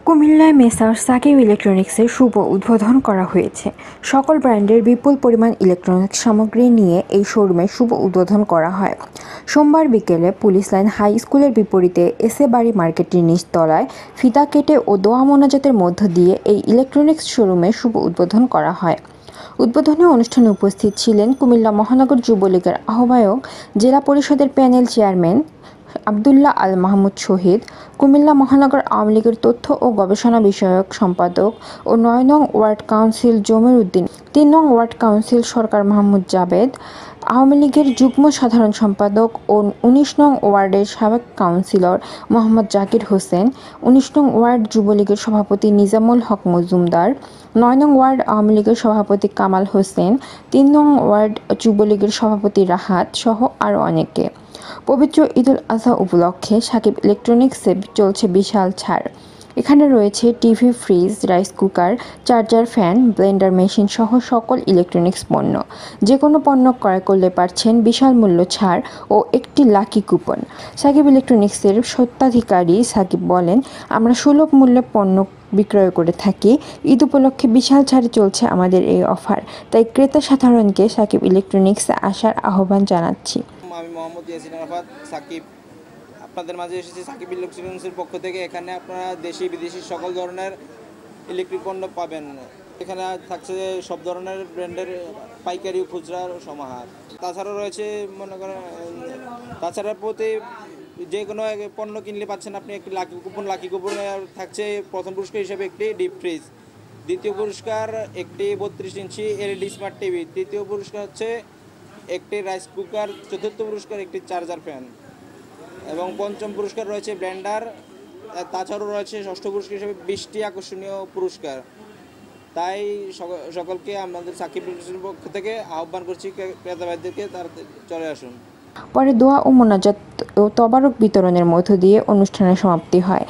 কুমিল্লায় মেসার্স সাকিব ইলেকট্রনিক্সের শুভ উদ্বোধন করা হয়েছে। সকল ব্র্যান্ডের বিপুল পরিমাণ ইলেকট্রনিক্স সামগ্রী নিয়ে এই শোরুমের শুভ উদ্বোধন করা হয়। সোমবার বিকেলে পুলিশ লাইন হাই স্কুলের বিপরীতে এসে বাড়ি মার্কেটের নিচতলায় ফিতা কেটে ও দোয়া মোনাজাতের মধ্য দিয়ে এই ইলেকট্রনিক্স শোরুমের শুভ উদ্বোধন করা হয়। উদ্বোধনী অনুষ্ঠানে উপস্থিত ছিলেন কুমিল্লা মহানগর যুবলীগের আহ্বায়ক, জেলা পরিষদের প্যানেল চেয়ারম্যান আবদুল্লাহ আল মাহমুদ শহীদ, কুমিল্লা মহানগর আওয়ামী লীগের তথ্য ও গবেষণা বিষয়ক সম্পাদক ও ৯ নং ওয়ার্ড কাউন্সিল জমির উদ্দিন, ৩ নং ওয়ার্ড কাউন্সিল সরকার মাহমুদ জাবেদ, আওয়ামী লীগের যুগ্ম সাধারণ সম্পাদক ও ১৯ নং ওয়ার্ডের সাবেক কাউন্সিলর মোহাম্মদ জাকির হোসেন, ১৯ নং ওয়ার্ড যুবলীগের সভাপতি নিজামুল হক মজুমদার, ৯ নং ওয়ার্ড আওয়ামী লীগের সভাপতি কামাল হোসেন, ৩ নং ওয়ার্ড যুবলীগের সভাপতি রাহাত সহ আরও অনেকে। পবিত্র ঈদুল আজহা উপলক্ষে সাকিব ইলেকট্রনিক্সে চলছে বিশাল ছাড়। এখানে রয়েছে TV, fridge, rice cooker, charger, fan, Blender machine সহ সকল ইলেকট্রনিক্স পণ্য। যে কোনো পণ্য ক্রয় করলে পাচ্ছেন বিশাল মূল্য ছাড় ও একটি লাকি কুপন। সাকিব ইলেকট্রনিক্সের স্বত্বাধিকারী সাকিব বলেন, আমরা সুলভ মূল্যে পণ্য বিক্রয় করে থাকি। ঈদ উপলক্ষে বিশাল ছাড়ে চলছে আমাদের এই অফার, তাই ক্রেতা সাধারণকে সাকিব ইলেকট্রনিক্সে আসার আহ্বান জানাচ্ছি। আমি মোহাম্মদ ইয়াসিন আরাফাত সাকিব, আপনাদের মাঝে এসেছি সাকিব ইলেকট্রনিক্সের পক্ষ থেকে। এখানে আপনারা দেশি বিদেশি সকল ধরনের ইলেকট্রিক পণ্য পাবেন। এখানে থাকছে সব ধরনের ব্র্যান্ডের পাইকারি ও খুচরার সমাহার। তাছাড়াও রয়েছে মনে করেন, তাছাড়া প্রতি যে কোনো পণ্য কিনলে পাচ্ছেন আপনি একটি লাকি কুপনে থাকছে প্রথম পুরস্কার হিসেবে একটি ডিপ ফ্রিজ, দ্বিতীয় পুরস্কার একটি ৩২ ইঞ্চি এলইডি স্মার্ট টিভি, তৃতীয় পুরস্কার হচ্ছে একটি রাইস কুকার, চতুর্থ পুরস্কার একটি চার্জার ফ্যান এবং পঞ্চম পুরস্কার রয়েছে ব্লেন্ডার। তাছাড়াও রয়েছে ষষ্ঠ পুরস্কার হিসেবে ২০টি আকর্ষণীয় পুরস্কার। তাই সকলকে আমাদের সাকিব ইলেকট্রনিক্সের পক্ষ থেকে আহ্বান করছি ক্রেতা ভাইদেরকে তারা চলে আসুন। পরে দোয়া ও মোনাজাত ও তবারক বিতরণের মধ্য দিয়ে অনুষ্ঠানের সমাপ্তি হয়।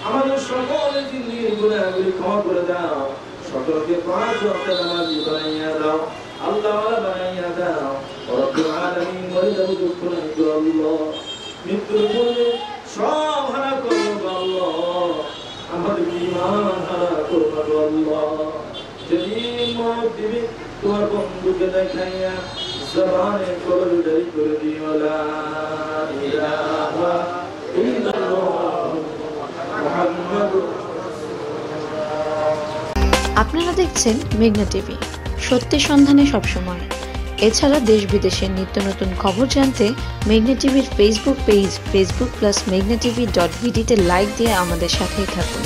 আমাদের সকলের জিন্দেগির গুনাহগুলি ক্ষমা করে দাও, সকলকে পাঁচ ওয়াক্ত নামাজি বানাইয়া দাও, আল্লাহ বানাইয়া দাও। রব্বুল আলামিন ওয়ালিদাহু দুঃখনা আল্লাহ, মৃত্যুর পূর্বে সব হারা করো আল্লাহ, আমাদের ঈমান হারা করো আল্লাহ। যেদিন মওত দিবে তোমার বন্ধুকে দেখাইয়া জবানে কবর জারি করে দিও, লা ইলাহা ইল্লাল্লাহ মুহাম্মাদুর। আপনারা দেখছেন মেঘনা টিভি, সত্যি সন্ধানে সবসময়। এছাড়া দেশ বিদেশের নিত্য নতুন খবর জানতে মেঘনা টিভির ফেসবুক পেজ facebook+meghna tv.bd তে লাইক দিয়ে আমাদের সাথেই থাকুন।